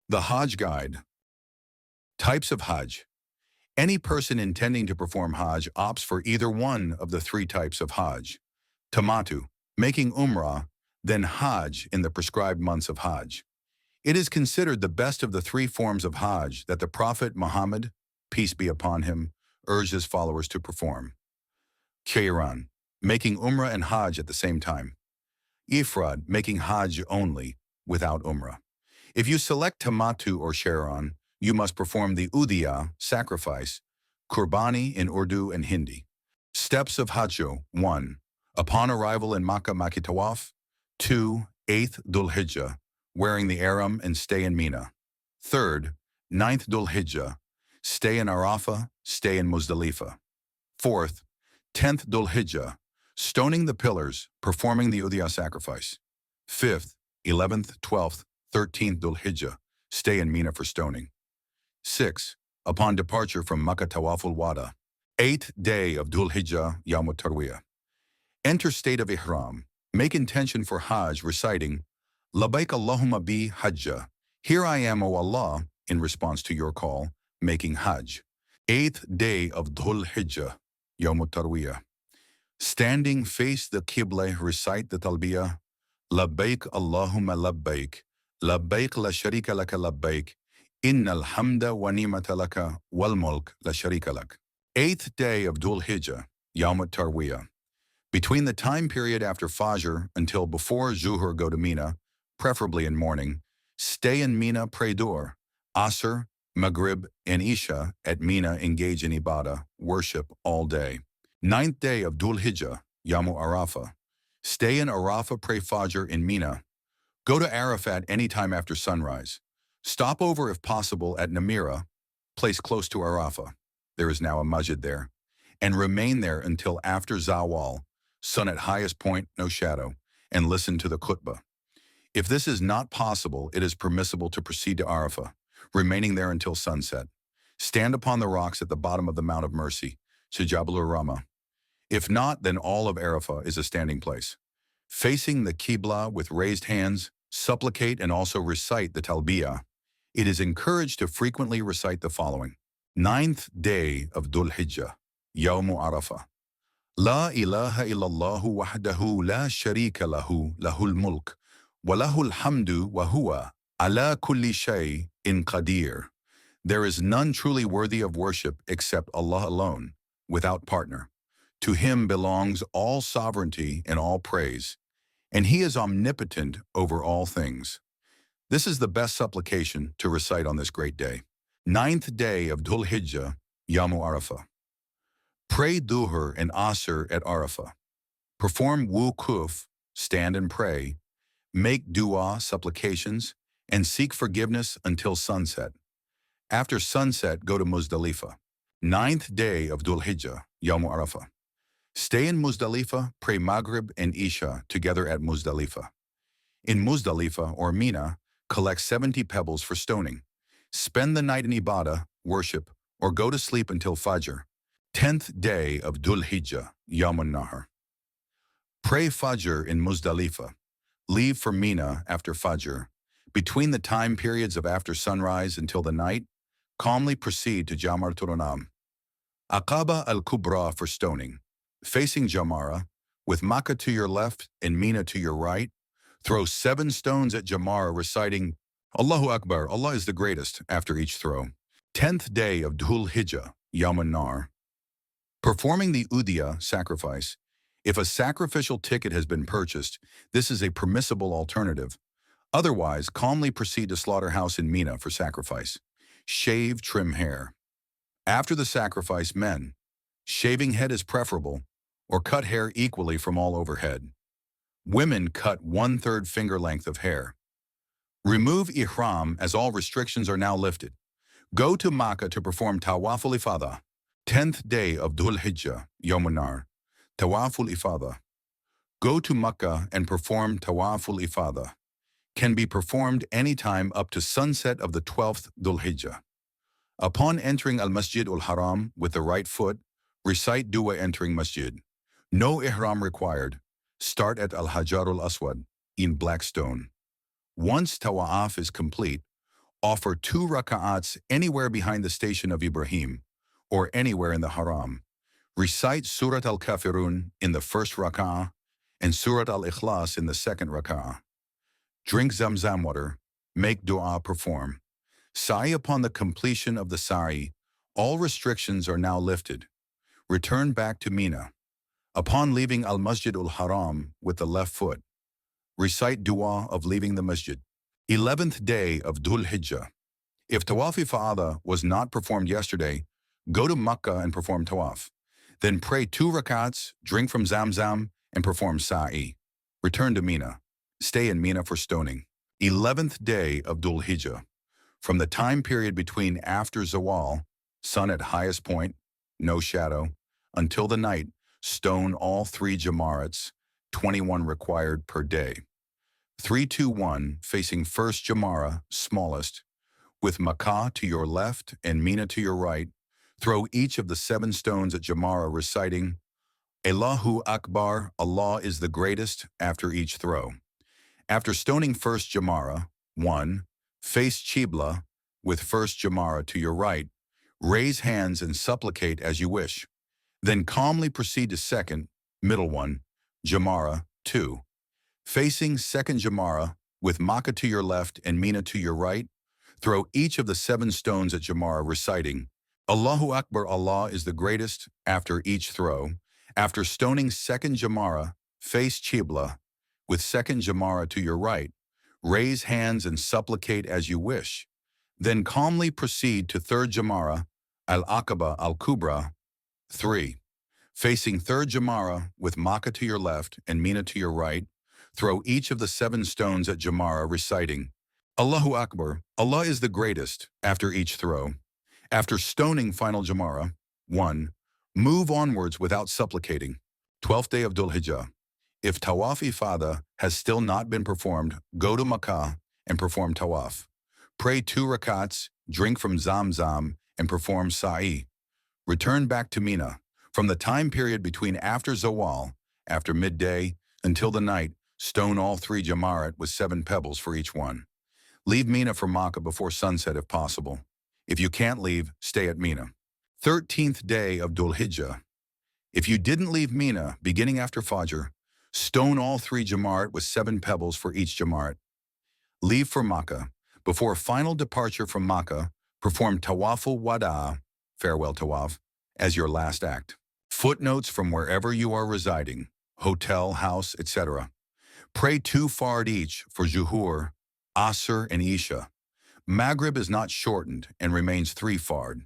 The Hajj Guide. Types of Hajj. Any person intending to perform Hajj opts for either one of the three types of Hajj. Tamattu, making Umrah, then Hajj in the prescribed months of Hajj. It is considered the best of the three forms of Hajj that the Prophet Muhammad, peace be upon him, urged his followers to perform. Qiran, making Umrah and Hajj at the same time. Ifrad, making Hajj only, without Umrah. If you select Tamattu or Qiran, you must perform the Udiyah, sacrifice, Qurbani in Urdu and Hindi. Steps of Hajj. 1. Upon arrival in Makkah, Makki Tawaf. 2. 8th Dhul Hijjah, wearing the Ihram and stay in Mina. 3rd, 9th Dhul Hijjah, stay in Arafah, stay in Muzdalifah. 4th, 10th Dhul Hijjah, stoning the pillars, performing the Udiyah sacrifice. 5th, 11th, 12th, 13th Dhul Hijjah, stay in Mina for stoning. 6. Upon departure from Makkah Tawaful Wada. 8th day of Dhul Hijjah, Yawm Tarwiyah. Enter state of Ihram. Make intention for Hajj reciting, Labbaik Allahumma bi Hajjah. Here I am, O Allah, in response to your call, making Hajj. 8th day of Dhul Hijjah, Yawm Tarwiyah. Standing face the Qibla, recite the Talbiyah, Labbaik Allahumma Labbaik. Labbaik la sharika laka labbaik. Innal hamda wa ni'mata laka wal mulk la sharika lak. 8th day of Dhul Hijjah, Yawm Tarwiyah. Between the time period after Fajr until before Zuhur go to Mina, preferably in morning, stay in Mina, pray Dhuhr, Asr, Maghrib, and Isha at Mina engage in Ibadah, worship all day. 9th day of Dhul Hijjah, Yawm Arafah. Stay in Arafah, pray Fajr in Mina. Go to Arafat any time after sunrise. Stop over if possible at Namira, place close to Arafah. There is now a masjid there. And remain there until after Zawal, sun at highest point, no shadow, and listen to the khutbah. If this is not possible, it is permissible to proceed to Arafah, remaining there until sunset. Stand upon the rocks at the bottom of the Mount of Mercy, Jabal Rama. If not, then all of Arafah is a standing place. Facing the Qibla with raised hands, supplicate and also recite the Talbiyah. It is encouraged to frequently recite the following. 9th day of Dhul Hijjah, Yawm Arafah. La ilaha illallahu wahdahu la sharika lahu, lahul mulk, wa lahul hamdu wa huwa ala kulli shay'in qadir. There is none truly worthy of worship except Allah alone, without partner. To him belongs all sovereignty and all praise, and he is omnipotent over all things. This is the best supplication to recite on this great day. 9th day of Dhul Hijjah, Yawm Arafah. Pray Dhuhr and Asr at Arafah. Perform Wukuf, stand and pray. Make dua, supplications, and seek forgiveness until sunset. After sunset, go to Muzdalifah. 9th day of Dhul Hijjah, Yawm Arafah. Stay in Muzdalifah, pray Maghrib and Isha together at Muzdalifah. In Muzdalifah or Mina, collect 70 pebbles for stoning. Spend the night in Ibadah, worship, or go to sleep until Fajr. 10th day of Dhul Hijjah, Yawm Nahar. Pray Fajr in Muzdalifah. Leave for Mina after Fajr. Between the time periods of after sunrise until the night, calmly proceed to Jamaratul Anam. Aqaba al-Kubra for stoning. Facing Jamara, with Makkah to your left and Mina to your right, throw 7 stones at Jamara reciting, Allahu Akbar, Allah is the greatest, after each throw. 10th day of Dhul Hijjah, Yawm Nar. Performing the Udiyah, sacrifice. If a sacrificial ticket has been purchased, this is a permissible alternative. Otherwise, calmly proceed to slaughterhouse in Mina for sacrifice. Shave, trim hair. After the sacrifice, men. Shaving head is preferable, or cut hair equally from all over head. Women cut 1/3 finger length of hair. Remove ihram as all restrictions are now lifted. Go to Makkah to perform Tawaful Ifadah. 10th day of Dhul Hijjah, Yawm Nar. Tawaful Ifadah. Go to Makkah and perform Tawaful Ifadah. Can be performed anytime up to sunset of the 12th Dhul Hijjah. Upon entering Al-Masjid al-Haram with the right foot, recite dua entering masjid. No ihram required. Start at Al-Hajarul Aswad in black stone. Once Tawaf is complete, offer 2 raka'ats anywhere behind the station of Ibrahim or anywhere in the Haram. Recite Surat al-Kafirun in the first raka'ah and Surat al-Ikhlas in the second raka'ah. Drink Zamzam water, make dua, perform. Sa'i upon the completion of the sa'i, all restrictions are now lifted. Return back to Mina. Upon leaving Al-Masjid al-Haram with the left foot, recite dua of leaving the masjid. 11th day of Dhul Hijjah. If Tawaf Ifada was not performed yesterday, go to Makkah and perform Tawaf. Then pray 2 rakats, drink from Zamzam, and perform Sa'i. Return to Mina. Stay in Mina for stoning. 11th day of Dhul Hijjah. From the time period between after Zawal, sun at highest point, no shadow, until the night, stone all 3 Jamarats, 21 required per day. 3-2-1, facing first Jamara, smallest, with Makkah to your left and Mina to your right, throw each of the 7 stones at Jamara reciting, Allahu Akbar, Allah is the greatest, after each throw. After stoning first Jamara, 1, face Qibla, with first Jamara to your right, raise hands and supplicate as you wish. Then calmly proceed to second, middle one, Jamara, 2. Facing second Jamara, with Makkah to your left and Mina to your right, throw each of the 7 stones at Jamara reciting, Allahu Akbar, Allah is the greatest, after each throw. After stoning second Jamara, face Qibla, with second Jamara to your right, raise hands and supplicate as you wish. Then calmly proceed to third Jamara, Al-Aqaba Al-Kubra, 3. Facing third Jamara, with Makkah to your left and Mina to your right, throw each of the 7 stones at Jamara reciting, Allahu Akbar, Allah is the greatest, after each throw. After stoning final Jamara, 1. Move onwards without supplicating. 12th day of Dhul Hijjah. If Tawaf Ifada has still not been performed, go to Makkah and perform Tawaf. Pray 2 rakats, drink from Zamzam, and perform Sa'i. Return back to Mina. From the time period between after Zawal, after midday, until the night, stone all 3 Jamarat with 7 pebbles for each one. Leave Mina for Makkah before sunset if possible. If you can't leave, stay at Mina. 13th day of Dhul Hijjah. If you didn't leave Mina beginning after Fajr, stone all 3 Jamarat with 7 pebbles for each Jamarat. Leave for Makkah. Before final departure from Makkah, perform Tawaful Wada, farewell Tawaf, as your last act. Footnotes from wherever you are residing, hotel, house, etc. Pray 2 fard each for Zuhur, Asr, and Isha. Maghrib is not shortened and remains 3 fard.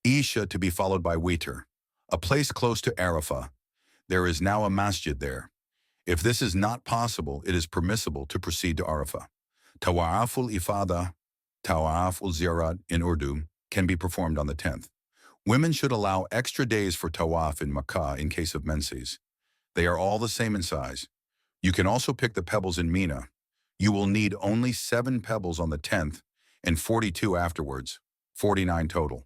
Isha to be followed by Witr, a place close to Arafah. There is now a masjid there. If this is not possible, it is permissible to proceed to Arafah. Tawaful Ifada, Tawaful Ziyarat in Urdu, can be performed on the 10th. Women should allow extra days for Tawaf in Makkah in case of menses. They are all the same in size. You can also pick the pebbles in Mina. You will need only 7 pebbles on the 10th and 42 afterwards, 49 total.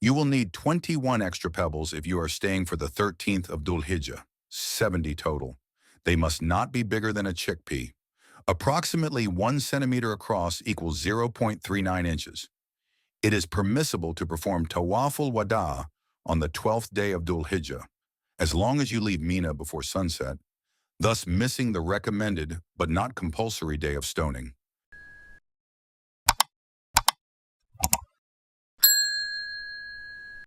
You will need 21 extra pebbles if you are staying for the 13th of Dhul Hijjah, 70 total. They must not be bigger than a chickpea. Approximately 1 centimeter across equals 0.39 inches. It is permissible to perform Tawaful Wada on the 12th day of Dhul Hijjah, as long as you leave Mina before sunset, thus missing the recommended but not compulsory day of stoning.